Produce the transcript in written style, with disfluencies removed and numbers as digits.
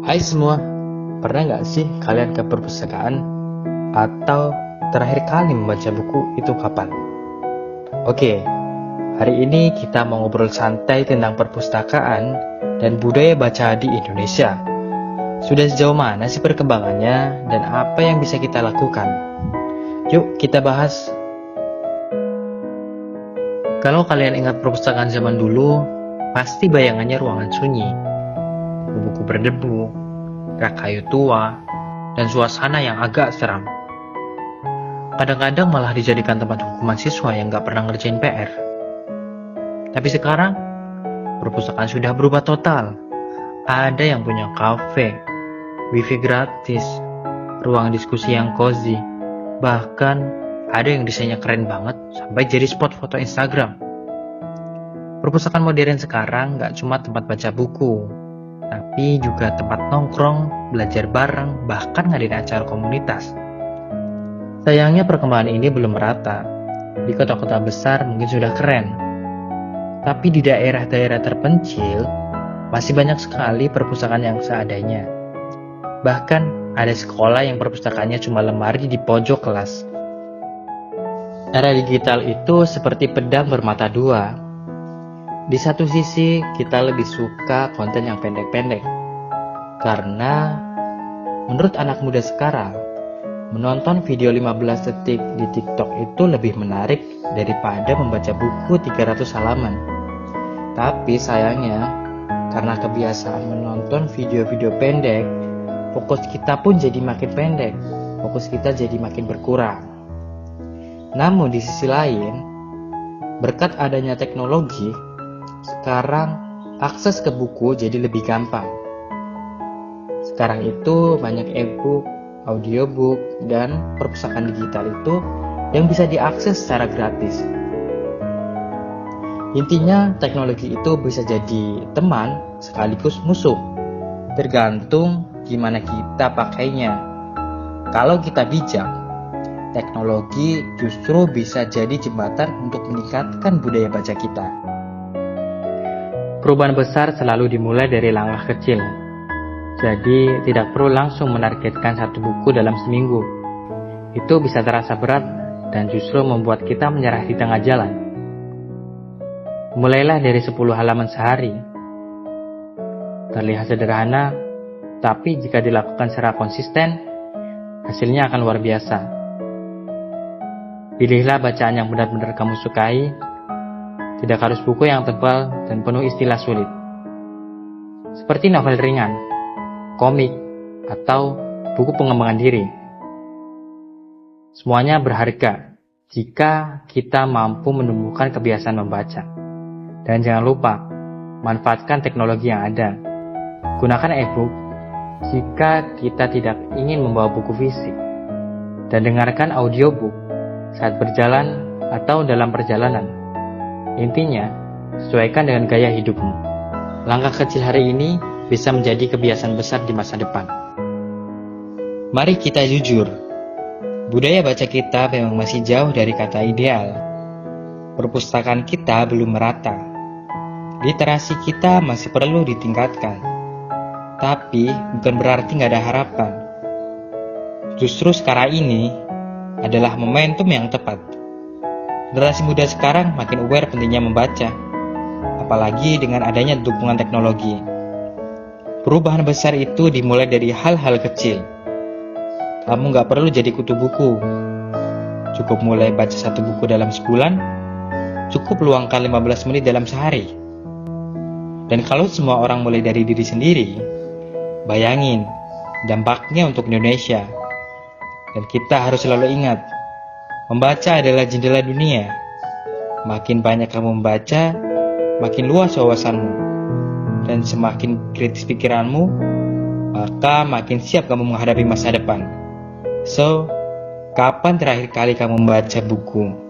Hai semua, pernah nggak sih kalian ke perpustakaan? Atau terakhir kali membaca buku itu kapan? Oke, hari ini kita mau ngobrol santai tentang perpustakaan dan budaya baca di Indonesia. Sudah sejauh mana sih perkembangannya dan apa yang bisa kita lakukan? Yuk kita bahas. Kalau kalian ingat perpustakaan zaman dulu, pasti bayangannya ruangan sunyi, buku berdebu, rak kayu tua, dan suasana yang agak seram. Kadang-kadang malah dijadikan tempat hukuman siswa yang gak pernah ngerjain PR. Tapi sekarang, perpustakaan sudah berubah total. Ada yang punya kafe, wifi gratis, ruang diskusi yang cozy, bahkan ada yang desainnya keren banget sampai jadi spot foto Instagram. Perpustakaan modern sekarang gak cuma tempat baca buku, tapi juga tempat nongkrong, belajar bareng, bahkan ngadain acara komunitas. Sayangnya perkembangan ini belum merata. Di kota-kota besar mungkin sudah keren, tapi di daerah-daerah terpencil masih banyak sekali perpustakaan yang seadanya. Bahkan ada sekolah yang perpustakaannya cuma lemari di pojok kelas. Era digital itu seperti pedang bermata dua. Di satu sisi kita lebih suka konten yang pendek-pendek, karena menurut anak muda sekarang, menonton video 15 detik di TikTok itu lebih menarik daripada membaca buku 300 halaman. Tapi sayangnya, karena kebiasaan menonton video-video pendek, fokus kita pun jadi makin pendek, fokus kita jadi makin berkurang. Namun di sisi lain, berkat adanya teknologi, sekarang akses ke buku jadi lebih gampang. Sekarang itu banyak e-book, audiobook, dan perpustakaan digital itu yang bisa diakses secara gratis. Intinya teknologi itu bisa jadi teman sekaligus musuh, tergantung gimana kita pakainya. Kalau kita bijak, teknologi justru bisa jadi jembatan untuk meningkatkan budaya baca kita. Perubahan besar selalu dimulai dari langkah kecil. Jadi tidak perlu langsung menargetkan satu buku dalam seminggu. Itu bisa terasa berat dan justru membuat kita menyerah di tengah jalan. Mulailah dari 10 halaman sehari. Terlihat sederhana, tapi jika dilakukan secara konsisten, hasilnya akan luar biasa. Pilihlah bacaan yang benar-benar kamu sukai. Tidak harus buku yang tebal dan penuh istilah sulit. Seperti novel ringan, komik, atau buku pengembangan diri. Semuanya berharga jika kita mampu menumbuhkan kebiasaan membaca. Dan jangan lupa, manfaatkan teknologi yang ada. Gunakan e-book jika kita tidak ingin membawa buku fisik. Dan dengarkan audiobook saat berjalan atau dalam perjalanan. Intinya, sesuaikan dengan gaya hidupmu. Langkah kecil hari ini bisa menjadi kebiasaan besar di masa depan. Mari kita jujur, budaya baca kita memang masih jauh dari kata ideal. Perpustakaan kita belum merata. Literasi kita masih perlu ditingkatkan. Tapi bukan berarti nggak ada harapan. Justru sekarang ini adalah momentum yang tepat. Generasi muda sekarang makin aware pentingnya membaca, apalagi dengan adanya dukungan teknologi. Perubahan besar itu dimulai dari hal-hal kecil. Kamu gak perlu jadi kutu buku. Cukup mulai baca satu buku dalam sebulan, cukup luangkan 15 menit dalam sehari. Dan kalau semua orang mulai dari diri sendiri, bayangin dampaknya untuk Indonesia. Dan kita harus selalu ingat, membaca adalah jendela dunia. Makin banyak kamu membaca, makin luas wawasanmu. Dan semakin kritis pikiranmu, maka makin siap kamu menghadapi masa depan. So, kapan terakhir kali kamu membaca buku?